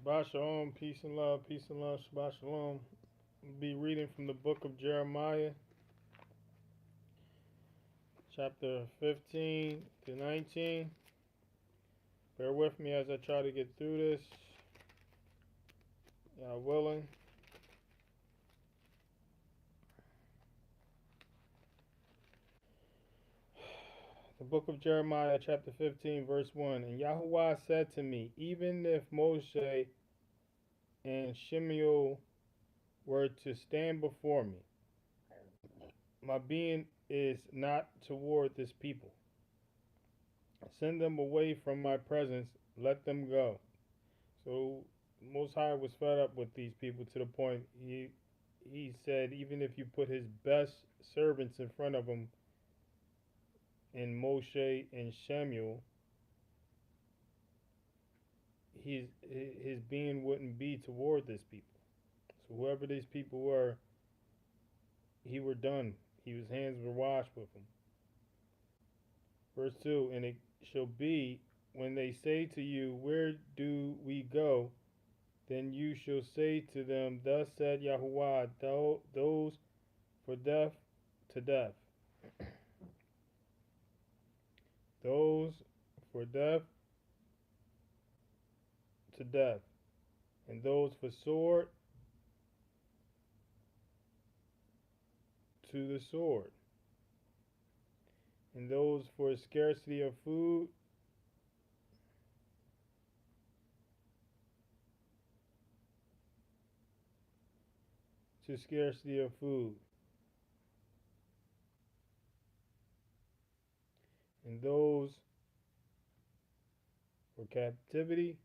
Shabbat Shalom, peace and love, Shabbat Shalom. We'll be reading from the book of Jeremiah, chapter 15 to 19. Bear with me as I try to get through this. Y'all willing? The book of Jeremiah, chapter 15, verse 1. And Yahuwah said to me, even if Moshe and Shemuel were to stand before me, my being is not toward this people. Send them away from my presence, let them go. So Most High was fed up with these people to the point he said even if you put his best servants in front of him in Moshe and Shemuel, his being wouldn't be toward this people. So whoever these people were, he were done. His hands were washed with them. Verse 2, and it shall be when they say to you, where do we go? Then you shall say to them, thus said Yahuwah, those for death to death, those for death to death, and those for sword to the sword, and those for scarcity of food to scarcity of food, and those for captivity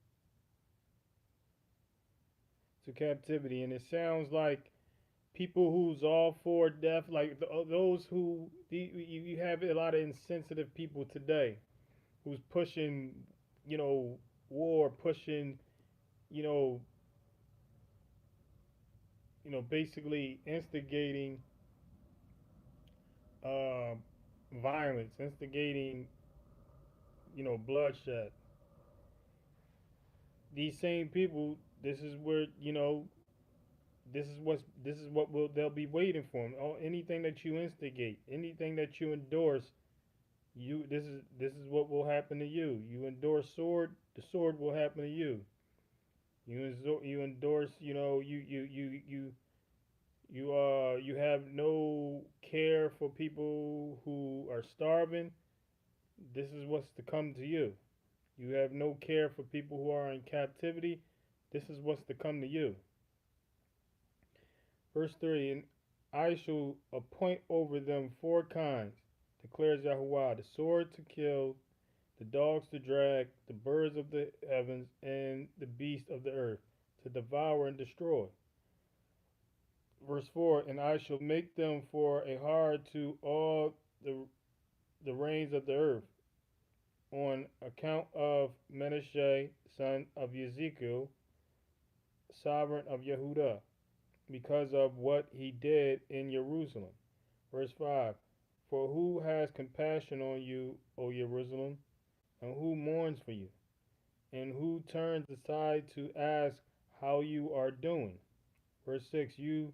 to captivity. And it sounds like people who's all for death, like those who you have a lot of insensitive people today who's pushing, you know, war, pushing, you know, basically instigating uh, violence, instigating, bloodshed. These same people, this is where this is what will they'll be waiting for. Anything that you instigate, anything that you endorse, this is what will happen to you. You endorse sword, the sword will happen to you. You endorse, you have no care for people who are starving. This is what's to come to you. You have no care for people who are in captivity. This is what's to come to you. Verse 3, and I shall appoint over them four kinds, declares Yahuwah, the sword to kill, the dogs to drag, the birds of the heavens, and the beasts of the earth, to devour and destroy. Verse 4, and I shall make them for a hard to all the reigns of the earth, on account of Menashe, son of Ezekiel, sovereign of Yehudah, because of what he did in Jerusalem. Verse 5, for who has compassion on you, O Jerusalem, and who mourns for you, and who turns aside to ask how you are doing? Verse 6, you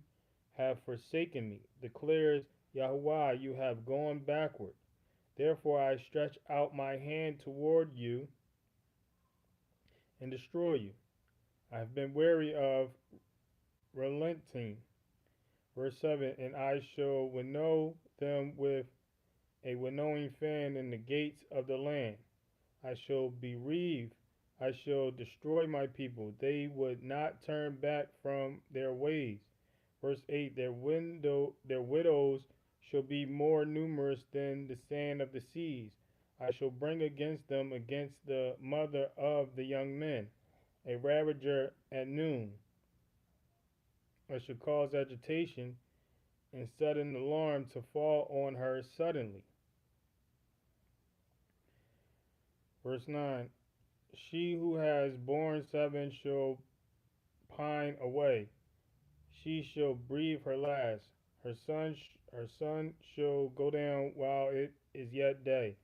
have forsaken me, declares Yahuwah, you have gone backward. Therefore I stretch out my hand toward you and destroy you. I have been weary of relenting. Verse 7, and I shall winnow them with a winnowing fan in the gates of the land. I shall bereave, I shall destroy my people. They would not turn back from their ways. Verse 8, their widows shall be more numerous than the sand of the seas. I shall bring against them against the mother of the young men, a ravager at noon. I shall cause agitation and sudden alarm to fall on her suddenly. Verse 9, she who has borne seven shall pine away. She shall breathe her last. Her son shall go down while it is yet day.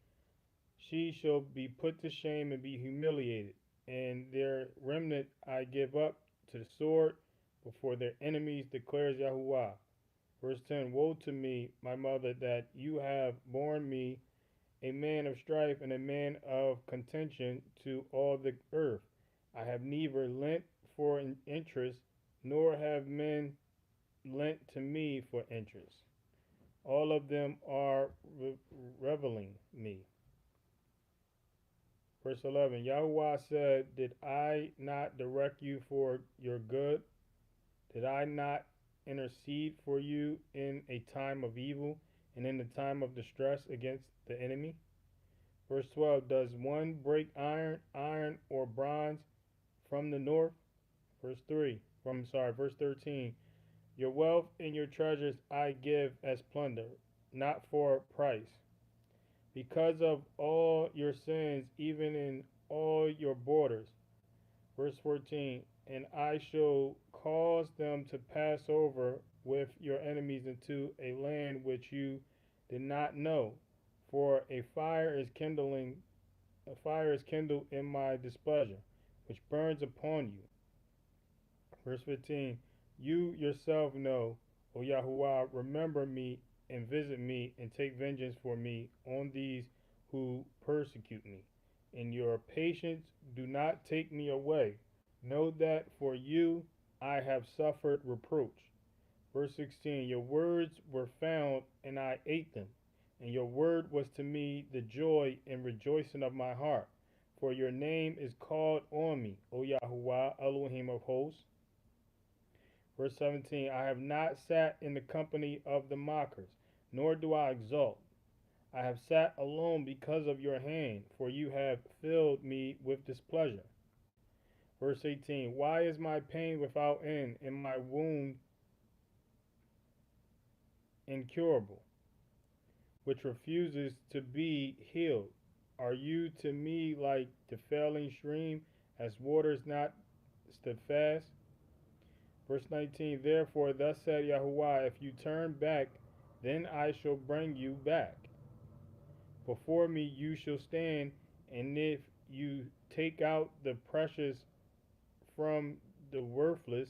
She shall be put to shame and be humiliated, and their remnant I give up to the sword before their enemies, declares Yahuwah. Verse 10. Woe to me, my mother, that you have borne me, a man of strife and a man of contention to all the earth. I have neither lent for an interest, nor have men lent to me for interest. All of them are reveling me. Verse 11. Yahuwah said, did I not direct you for your good? Did I not intercede for you in a time of evil and in the time of distress against the enemy? Verse 12. Does one break iron or bronze from the north? Verse 13. Your wealth and your treasures I give as plunder, not for price. Because of all your sins, even in all your borders. Verse 14. And I shall cause them to pass over with your enemies into a land which you did not know, for a fire is kindled in my displeasure, which burns upon you. Verse 15. You yourself know, O Yahuwah, remember me and visit me and take vengeance for me on these who persecute me. In your patience do not take me away. Know that for you I have suffered reproach. Verse 16. Your words were found, and I ate them, and your word was to me the joy and rejoicing of my heart. For your name is called on me, O Yahuwah, Elohim of hosts. Verse 17. I have not sat in the company of the mockers, nor do I exult. I have sat alone because of your hand, for you have filled me with displeasure. Verse 18. Why is my pain without end, and my wound incurable, which refuses to be healed? Are you to me like the failing stream, as waters not steadfast? Verse 19. Therefore, thus said Yahuwah, if you turn back, then I shall bring you back. Before me you shall stand, and if you take out the precious from the worthless,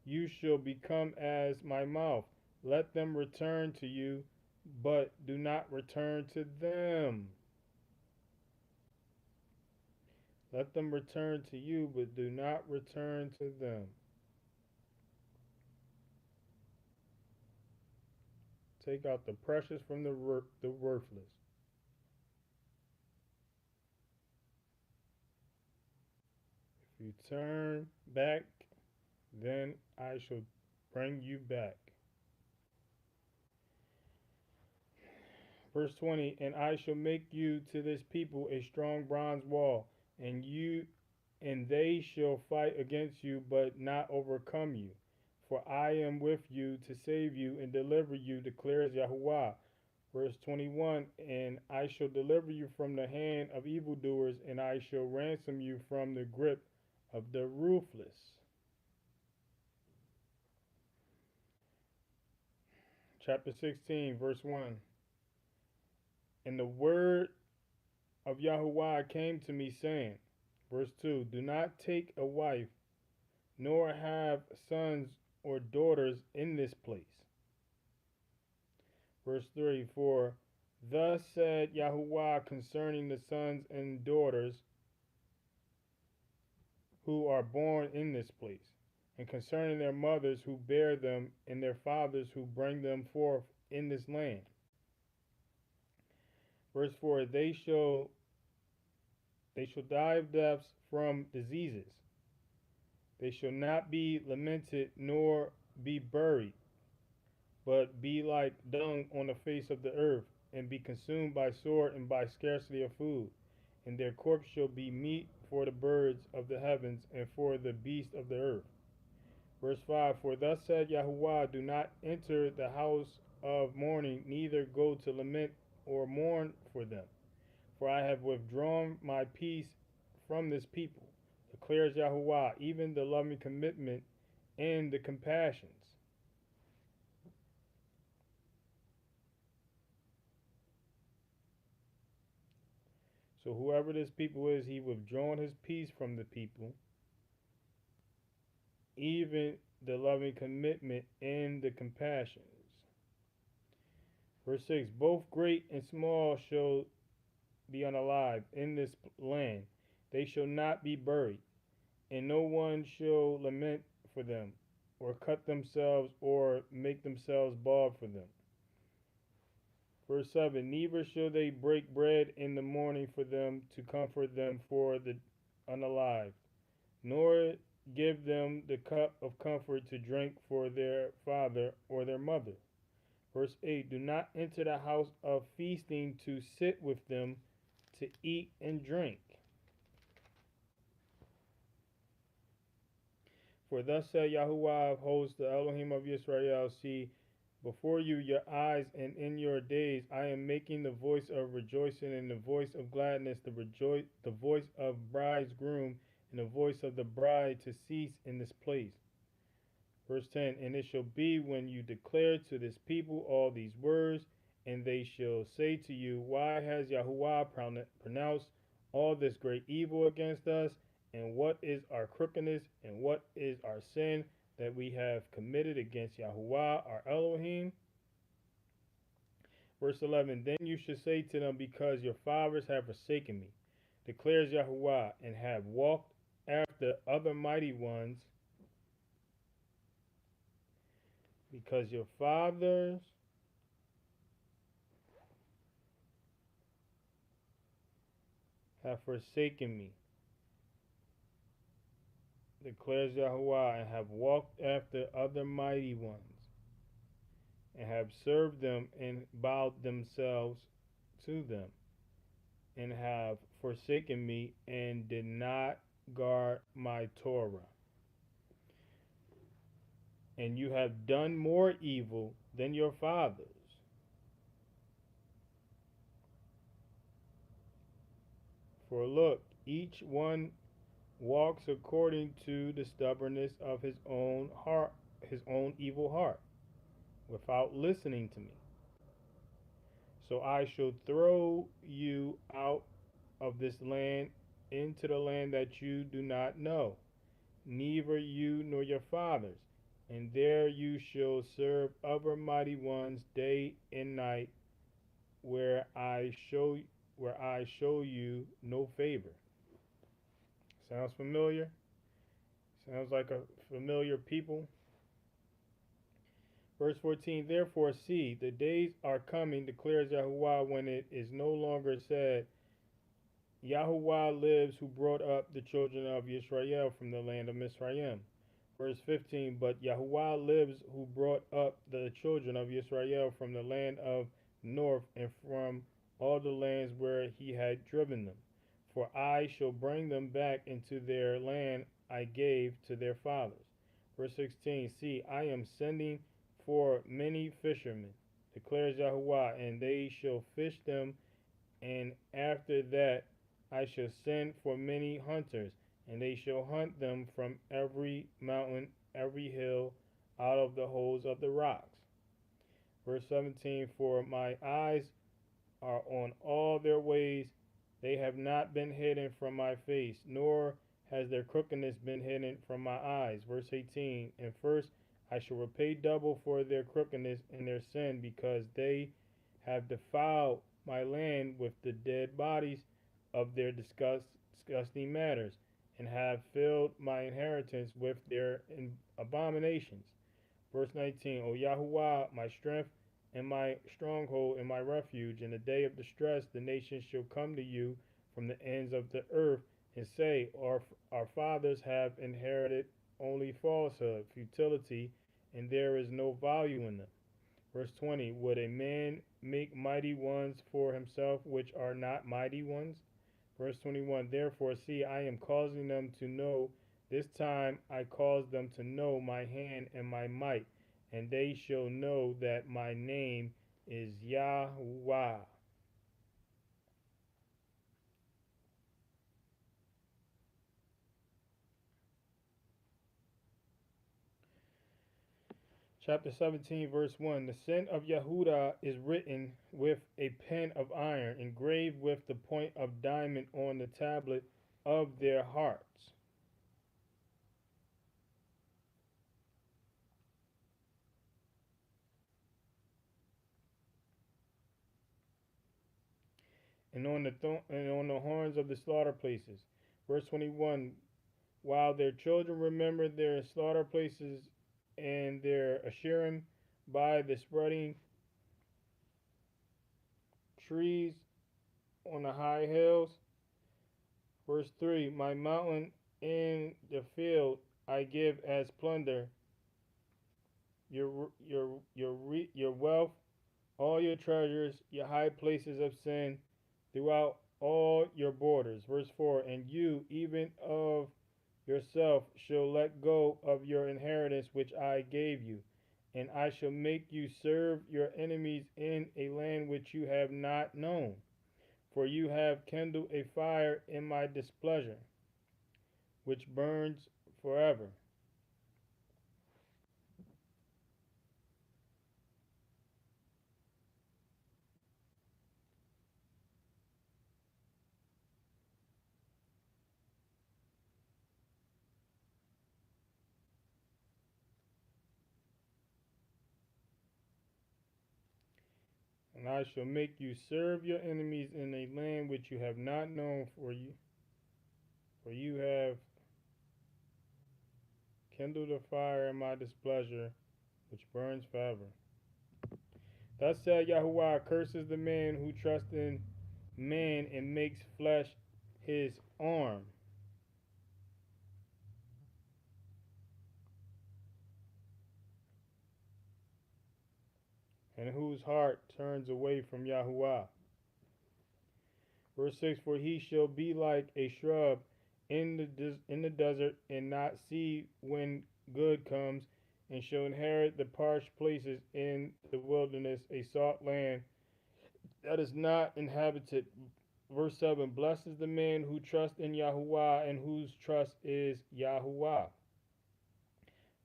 you shall become as my mouth. Let them return to you, but do not return to them. Let them return to you, but do not return to them. Take out the precious from the worthless. If you turn back, then I shall bring you back. Verse 20. And I shall make you to this people a strong bronze wall, and they shall fight against you, but not overcome you. For I am with you to save you and deliver you, declares Yahuwah. Verse 21. And I shall deliver you from the hand of evildoers, and I shall ransom you from the grip of the ruthless. Chapter 16, verse 1. And the word of Yahuwah came to me, saying, verse 2. Do not take a wife, nor have sons or daughters in this place. Verse 3. For thus said Yahuwah concerning the sons and daughters who are born in this place, and concerning their mothers who bear them, and their fathers who bring them forth in this land. Verse 4. They shall die of deaths from diseases. They shall not be lamented nor be buried, but be like dung on the face of the earth, and be consumed by sword and by scarcity of food. And their corpse shall be meat for the birds of the heavens and for the beasts of the earth. Verse 5. For thus said Yahuwah, do not enter the house of mourning, neither go to lament or mourn for them. For I have withdrawn my peace from this people, declares Yahuwah, even the loving commitment and the compassions. So whoever this people is, he withdrawn his peace from the people, even the loving commitment and the compassions. Verse 6, both great and small shall be unalive in this land. They shall not be buried, and no one shall lament for them, or cut themselves, or make themselves bald for them. Verse 7, neither shall they break bread in the morning for them to comfort them for the unalive, nor give them the cup of comfort to drink for their father or their mother. Verse 8, do not enter the house of feasting to sit with them to eat and drink. For thus said Yahuwah of hosts, the Elohim of Israel, see, before you, your eyes, and in your days, I am making the voice of rejoicing and the voice of gladness, the voice of bridegroom and the voice of the bride to cease in this place. Verse 10, and it shall be when you declare to this people all these words, and they shall say to you, why has Yahuwah pronounced all this great evil against us? And what is our crookedness, and what is our sin that we have committed against Yahuwah, our Elohim? Verse 11, then you should say to them, because your fathers have forsaken me, declares Yahuwah, and have walked after other mighty ones, because your fathers have forsaken me, declares Yahuwah, and have walked after other mighty ones, and have served them and bowed themselves to them, and have forsaken me and did not guard my Torah. And you have done more evil than your fathers. For look, each one walks according to the stubbornness of his own heart, his own evil heart, without listening to me. So I shall throw you out of this land into the land that you do not know, neither you nor your fathers, and there you shall serve other mighty ones day and night, where I show you no favor. Sounds familiar? Sounds like a familiar people. Verse 14, therefore see, the days are coming, declares Yahuwah, when it is no longer said, Yahuwah lives who brought up the children of Israel from the land of Mizraim. Verse 15, but Yahuwah lives who brought up the children of Israel from the land of north and from all the lands where he had driven them. For I shall bring them back into their land I gave to their fathers. Verse 16, see, I am sending for many fishermen, declares Yahuwah, and they shall fish them, and after that I shall send for many hunters, and they shall hunt them from every mountain, every hill, out of the holes of the rocks. Verse 17, for my eyes are on all their ways, they have not been hidden from my face, nor has their crookedness been hidden from my eyes. Verse 18, and first I shall repay double for their crookedness and their sin, because they have defiled my land with the dead bodies of their disgusting matters, and have filled my inheritance with their abominations. Verse 19, O Yahuwah, my strength and my stronghold and my refuge, in the day of distress the nations shall come to you from the ends of the earth and say, our fathers have inherited only falsehood, futility, and there is no value in them. Verse 20, would a man make mighty ones for himself which are not mighty ones? Verse 21, therefore see, I am causing them to know, this time I cause them to know my hand and my might, and they shall know that my name is Yahuwah. Chapter 17, verse 1. The sin of Yehuda is written with a pen of iron, engraved with the point of diamond on the tablet of their hearts. And on the horns of the slaughter places. Verse 21. While their children remember their slaughter places and their Asherim by the spreading trees on the high hills. Verse 3. My mountain in the field I give as plunder. Your wealth, all your treasures, your high places of sin throughout all your borders. Verse 4. And you, even of yourself, shall let go of your inheritance which I gave you, and I shall make you serve your enemies in a land which you have not known. For you have kindled a fire in my displeasure, which burns forever. And I shall make you serve your enemies in a land which you have not known, for you have kindled a fire in my displeasure, which burns forever. Thus said Yahuwah, curses the man who trusts in man and makes flesh his arm, and whose heart turns away from Yahuwah. Verse 6. For he shall be like a shrub in the desert, and not see when good comes, and shall inherit the parched places in the wilderness, a salt land that is not inhabited. Verse 7. Blessed is the man who trusts in Yahuwah, and whose trust is Yahuwah.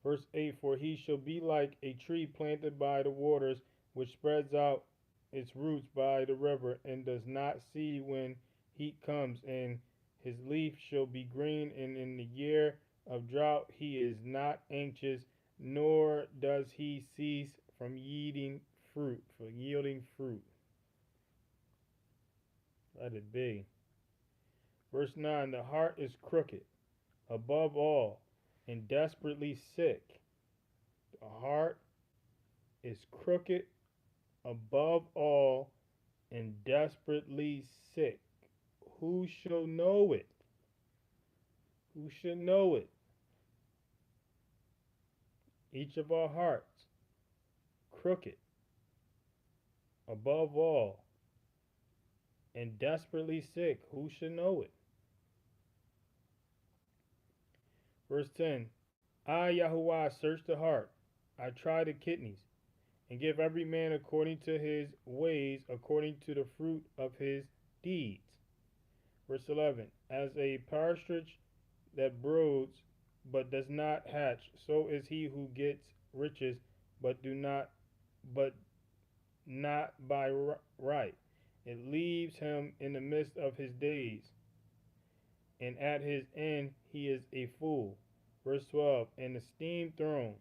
Verse 8. For he shall be like a tree planted by the waters, which spreads out its roots by the river, and does not see when heat comes, and his leaf shall be green, and in the year of drought he is not anxious, nor does he cease from yielding fruit. Let it be. Verse 9. The heart is crooked above all, and desperately sick. The heart is crooked above all, and desperately sick. Who shall know it? Who shall know it? Each of our hearts, crooked above all, and desperately sick. Who shall know it? Verse 10. I, Yahuwah, search the heart. I try the kidneys, and give every man according to his ways, according to the fruit of his deeds. Verse 11. As a partridge that broods but does not hatch, so is he who gets riches but not by right. It leaves him in the midst of his days, and at his end he is a fool. Verse 12. And the esteemed throne,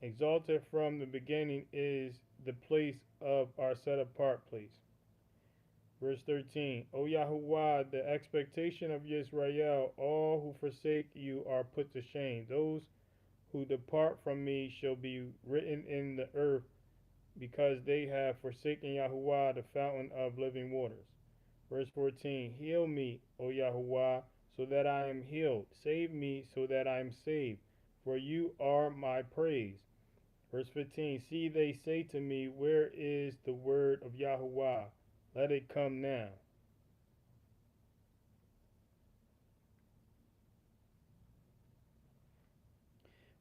exalted from the beginning, is the place of our set apart place. Verse 13. O Yahuwah, the expectation of Yisrael, all who forsake you are put to shame. Those who depart from me shall be written in the earth, because they have forsaken Yahuwah, the fountain of living waters. Verse 14. Heal me, O Yahuwah, so that I am healed. Save me, so that I am saved, for you are my praise. Verse 15. See, they say to me, where is the word of Yahuwah? Let it come now.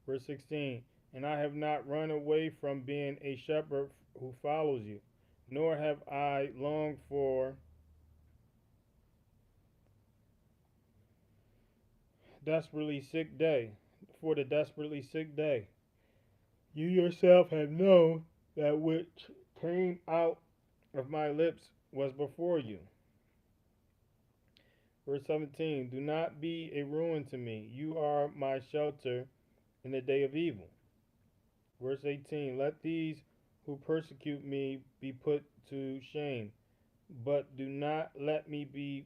Verse 16. And I have not run away from being a shepherd who follows you, nor have I longed for the desperately sick day. You yourself have known that which came out of my lips was before you. Verse 17, do not be a ruin to me. You are my shelter in the day of evil. Verse 18, let these who persecute me be put to shame, but do not let me be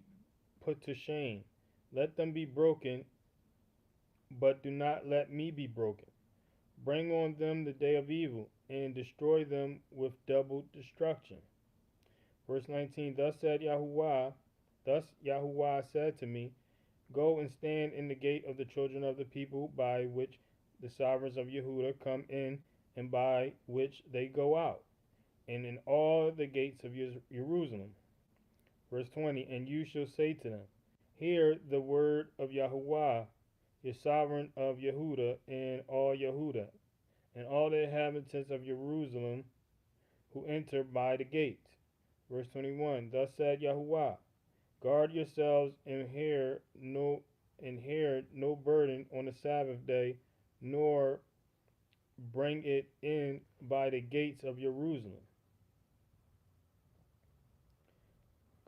put to shame. Let them be broken, but do not let me be broken. Bring on them the day of evil, and destroy them with double destruction. Verse 19, thus Yahuwah said to me, go and stand in the gate of the children of the people by which the sovereigns of Yehuda come in and by which they go out, and in all the gates of Jerusalem. Verse 20, and you shall say to them, hear the word of Yahuwah, your sovereign of Yehuda, and all Yehuda, and all the inhabitants of Jerusalem who enter by the gates. Verse 21, thus said Yahuwah, guard yourselves and hear no burden on the Sabbath day, nor bring it in by the gates of Jerusalem.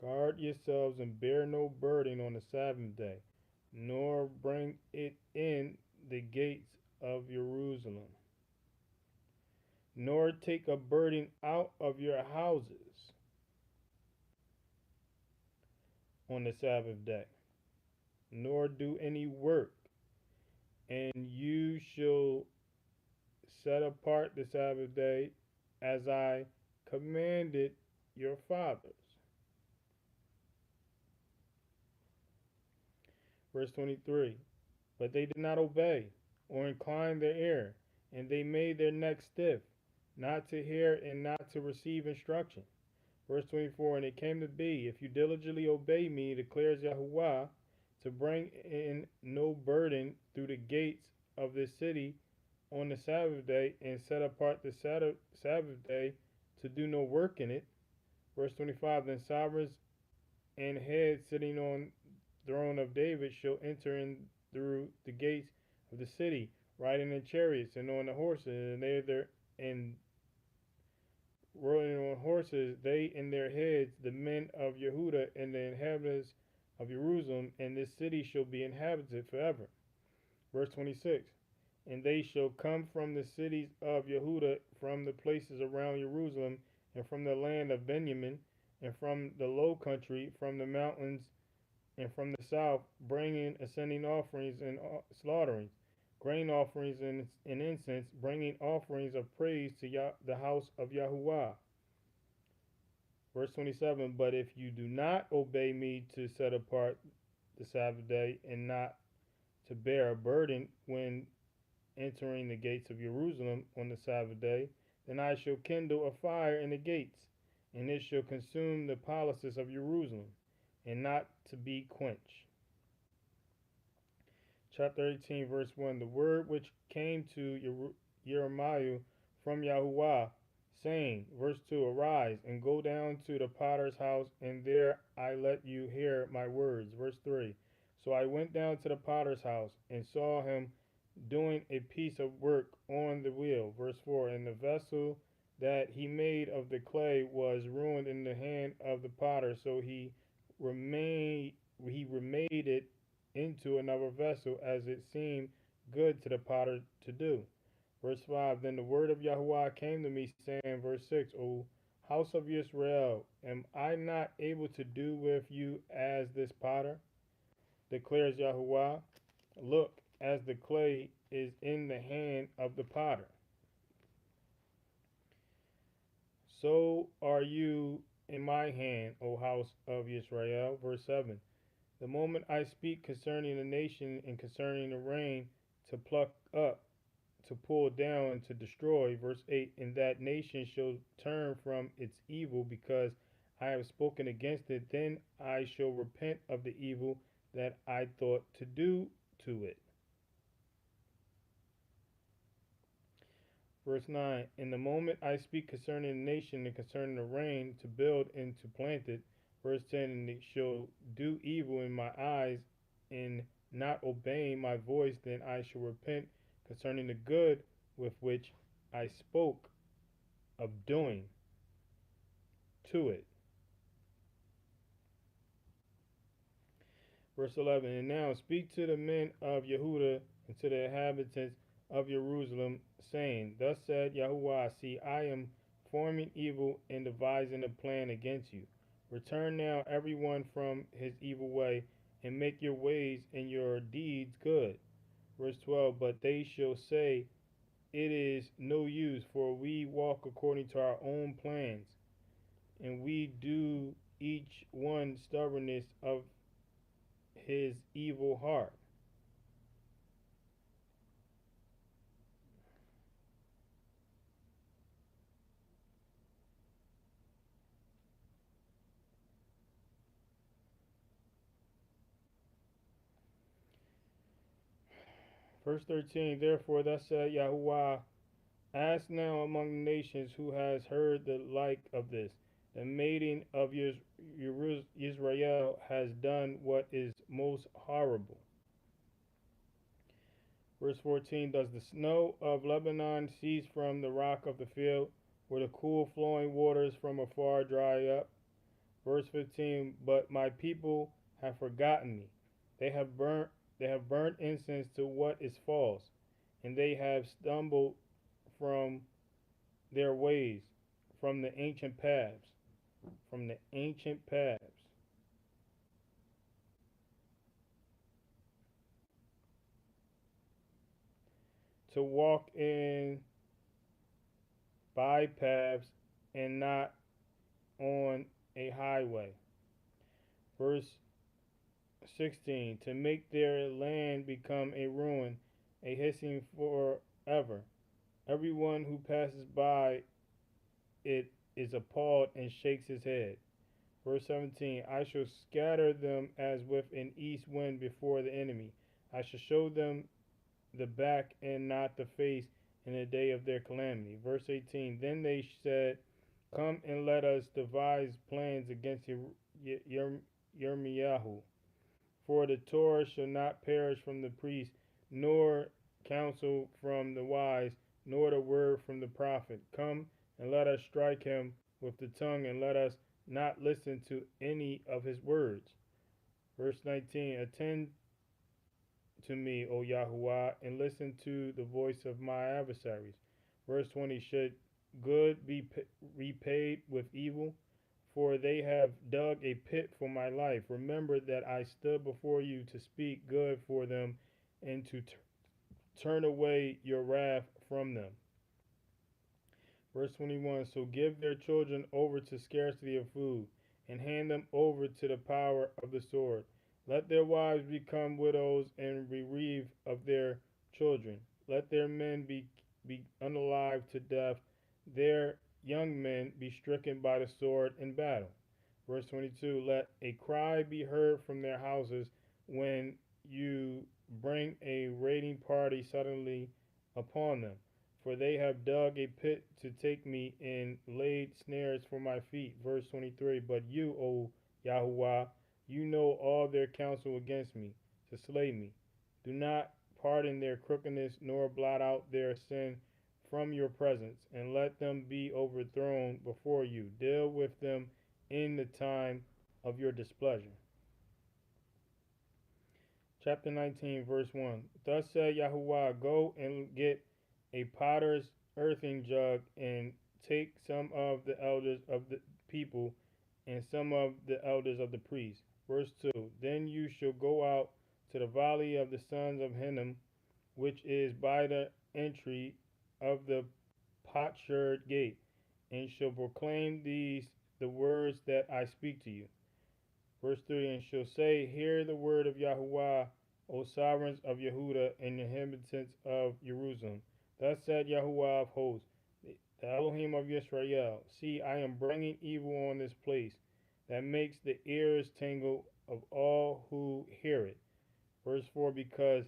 Guard yourselves and bear no burden on the Sabbath day, nor bring it in the gates of Jerusalem. Nor take a burden out of your houses on the Sabbath day, nor do any work, and you shall set apart the Sabbath day as I commanded your fathers. Verse 23, but they did not obey or incline their ear, and they made their necks stiff, not to hear and not to receive instruction. Verse 24, and it came to be, if you diligently obey me, declares Yahuwah, to bring in no burden through the gates of this city on the Sabbath day, and set apart the Sabbath day to do no work in it. Verse 25, then sovereigns and heads sitting on the throne of David shall enter in through the gates of the city, riding in chariots and on the horses, and they there and rolling on horses, they in their heads, the men of Yehuda and the inhabitants of Jerusalem, and this city shall be inhabited forever. Verse 26, and they shall come from the cities of Yehuda, from the places around Jerusalem, and from the land of Benjamin, and from the low country, from the mountains, and from the south, bringing ascending offerings and slaughterings, grain offerings and incense, bringing offerings of praise to the house of Yahuwah. Verse 27, but if you do not obey me to set apart the Sabbath day, and not to bear a burden when entering the gates of Jerusalem on the Sabbath day, then I shall kindle a fire in the gates, and it shall consume the palaces of Jerusalem, and not to be quenched. Chapter 18, verse 1, the word which came to Jeremiah from Yahuwah, saying, verse 2, arise and go down to the potter's house, and there I let you hear my words. Verse 3, so I went down to the potter's house and saw him doing a piece of work on the wheel. Verse 4, and the vessel that he made of the clay was ruined in the hand of the potter, so he remade it into another vessel as it seemed good to the potter to do. Verse 5, then the word of Yahuwah came to me, saying, verse 6, O house of Israel, am I not able to do with you as this potter? Declares Yahuwah, look, as the clay is in the hand of the potter, so are you in my hand, O house of Israel. Verse 7, the moment I speak concerning the nation and concerning the rain, to pluck up, to pull down, and to destroy. Verse 8, and that nation shall turn from its evil, because I have spoken against it, then I shall repent of the evil that I thought to do to it. Verse 9, in the moment I speak concerning the nation and concerning the rain, to build and to plant it. Verse 10, and it shall do evil in my eyes in not obeying my voice, then I shall repent concerning the good with which I spoke of doing to it. Verse 11. And now speak to the men of Yehuda and to the inhabitants of Jerusalem, saying, Thus said Yahuwah, see, I am forming evil and devising a plan against you. Return now everyone from his evil way, and make your ways and your deeds good. Verse 12. But they shall say, It is no use, for we walk according to our own plans, and we do each one stubbornness of his evil heart. Verse 13. Therefore, thus said Yahuwah, ask now among the nations who has heard the like of this. The maiden of Israel has done what is most horrible. Verse 14. Does the snow of Lebanon cease from the rock of the field, where the cool flowing waters from afar dry up? Verse 15. But my people have forgotten me. They have burnt incense to what is false, and they have stumbled from their ways, from the ancient paths, from the ancient paths. To walk in bypaths and not on a highway. Verse 16. To make their land become a ruin, a hissing forever. Everyone who passes by it is appalled and shakes his head. Verse 17. I shall scatter them as with an east wind before the enemy. I shall show them the back and not the face in the day of their calamity. Verse 18. Then they said, Come and let us devise plans against Yirmiyahu. For the Torah shall not perish from the priest, nor counsel from the wise, nor the word from the prophet. Come and let us strike him with the tongue, and let us not listen to any of his words. Verse 19. Attend to me, O Yahuwah, and listen to the voice of my adversaries. Verse 20. Should good be repaid with evil? For they have dug a pit for my life. Remember that I stood before you to speak good for them and to turn away your wrath from them. Verse 21. So give their children over to scarcity of food, and hand them over to the power of the sword. Let their wives become widows and bereaved of their children. Let their men be unalive to death, their young men be stricken by the sword in battle. Verse 22. Let a cry be heard from their houses when you bring a raiding party suddenly upon them. For they have dug a pit to take me and laid snares for my feet. Verse 23. But you, O Yahuwah, you know all their counsel against me, to slay me. Do not pardon their crookedness, nor blot out their sin from your presence, and let them be overthrown before you. Deal with them in the time of your displeasure. Chapter 19, verse 1. Thus said Yahuwah, go and get a potter's earthen jug, and take some of the elders of the people and some of the elders of the priests. Verse 2. Then you shall go out to the valley of the sons of Hinnom, which is by the entry of the potsherd gate, and shall proclaim these the words that I speak to you. Verse 3. And shall say, Hear the word of Yahuwah, O sovereigns of Yehuda and inhabitants of Jerusalem. Thus said Yahuwah of hosts, the Elohim of Israel, see, I am bringing evil on this place, that makes the ears tingle of all who hear it. Verse 4. Because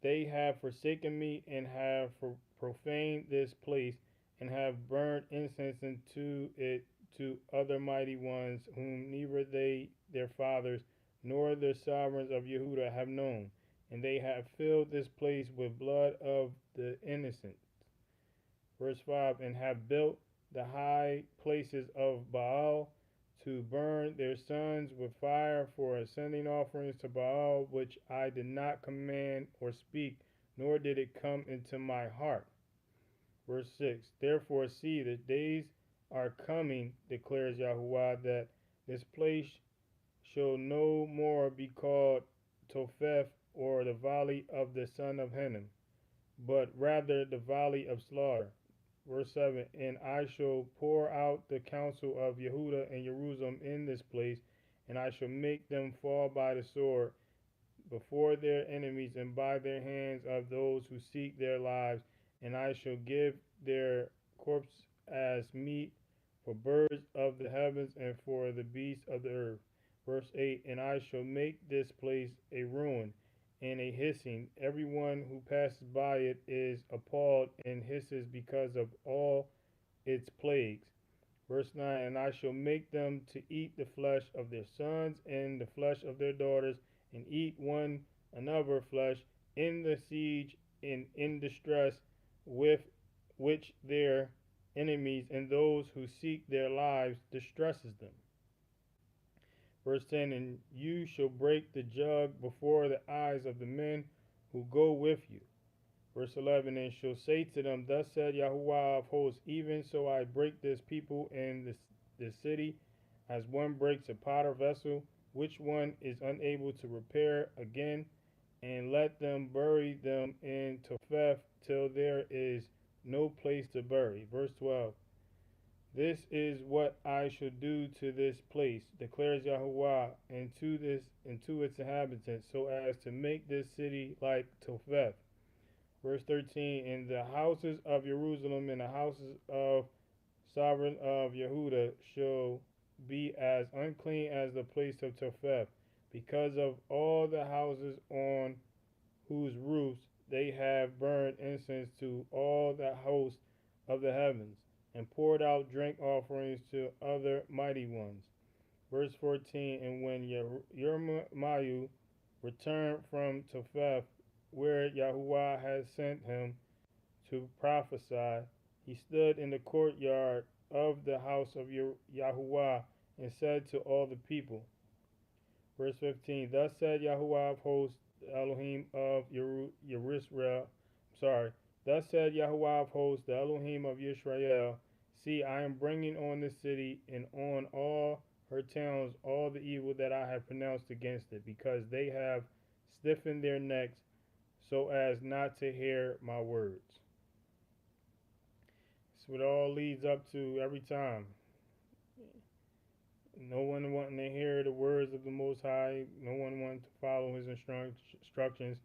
they have forsaken me and have profaned this place, and have burned incense into it to other mighty ones, whom neither they, their fathers, nor the sovereigns of Yehuda have known. And they have filled this place with blood of the innocent. Verse 5, and have built the high places of Baal to burn their sons with fire for ascending offerings to Baal, which I did not command or speak, nor did it come into my heart. Verse 6, therefore see, the days are coming, declares Yahuwah, that this place shall no more be called Topheth, or the valley of the son of Hinnom, but rather the valley of slaughter. Verse 7, and I shall pour out the counsel of Yehuda and Jerusalem in this place, and I shall make them fall by the sword before their enemies and by their hands of those who seek their lives, and I shall give their corpse as meat for birds of the heavens and for the beasts of the earth. Verse 8, and I shall make this place a ruin and a hissing. Everyone who passes by it is appalled and hisses because of all its plagues. Verse 9, and I shall make them to eat the flesh of their sons and the flesh of their daughters, and eat one another flesh in the siege and in distress with which their enemies and those who seek their lives distresses them. Verse 10, and you shall break the jug before the eyes of the men who go with you. Verse 11, and shall say to them, thus said Yahuwah of hosts, even so I break this people in this city, as one breaks a potter vessel, which one is unable to repair again, and let them bury them in Topheth till there is no place to bury. Verse 12, this is what I shall do to this place, declares Yahuwah, and to its inhabitants, so as to make this city like Topheth. Verse 13, in the houses of Jerusalem and the houses of sovereign of Yehuda shall be as unclean as the place of Topheth, because of all the houses on whose roofs they have burned incense to all the host of the heavens, and poured out drink offerings to other mighty ones. Verse 14, and when Yermayu returned from Topheth, where Yahuwah had sent him to prophesy, he stood in the courtyard of the house of Yahuwah and said to all the people. Verse 15, thus said Yahuwah of hosts, the Elohim of thus said Yahuwah of hosts, the Elohim of Yisrael, see, I am bringing on this city and on all her towns all the evil that I have pronounced against it, because they have stiffened their necks so as not to hear my words. That's what it all leads up to every time. No one wanting to hear the words of the Most High. No one wanting to follow his instructions.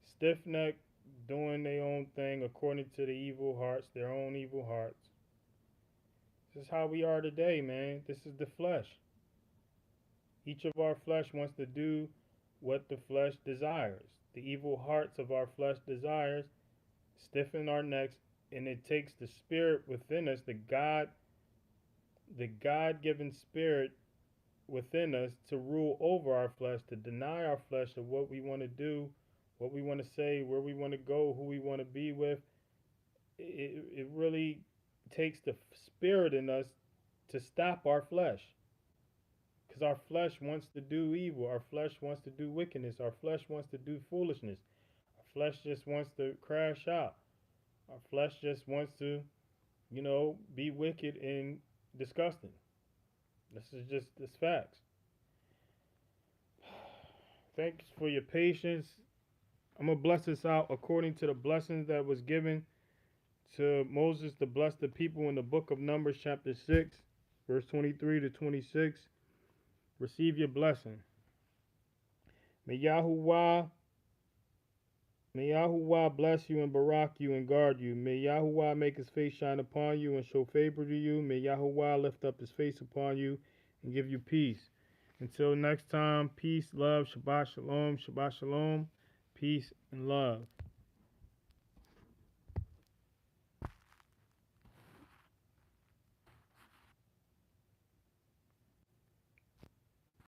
Stiff-necked, doing their own thing according to the evil hearts, their own evil hearts. This is how we are today, man. This is the flesh. Each of our flesh wants to do what the flesh desires. The evil hearts of our flesh desires stiffen our necks, and it takes the spirit within us, the God-given spirit within us, to rule over our flesh, to deny our flesh of what we want to do, what we want to say, where we want to go, who we want to be with. It really takes the spirit in us to stop our flesh. Because our flesh wants to do evil. Our flesh wants to do wickedness. Our flesh wants to do foolishness. Our flesh just wants to crash out. Our flesh just wants to, be wicked and disgusting. This facts. Thanks for your patience. I'm going to bless this out according to the blessings that was given to Moses to bless the people in the book of Numbers chapter 6, verse 23 to 26. Receive your blessing. May Yahuwah bless you and barak you and guard you. May Yahuwah make his face shine upon you and show favor to you. May Yahuwah lift up his face upon you and give you peace. Until next time, peace, love, Shabbat Shalom, peace and love.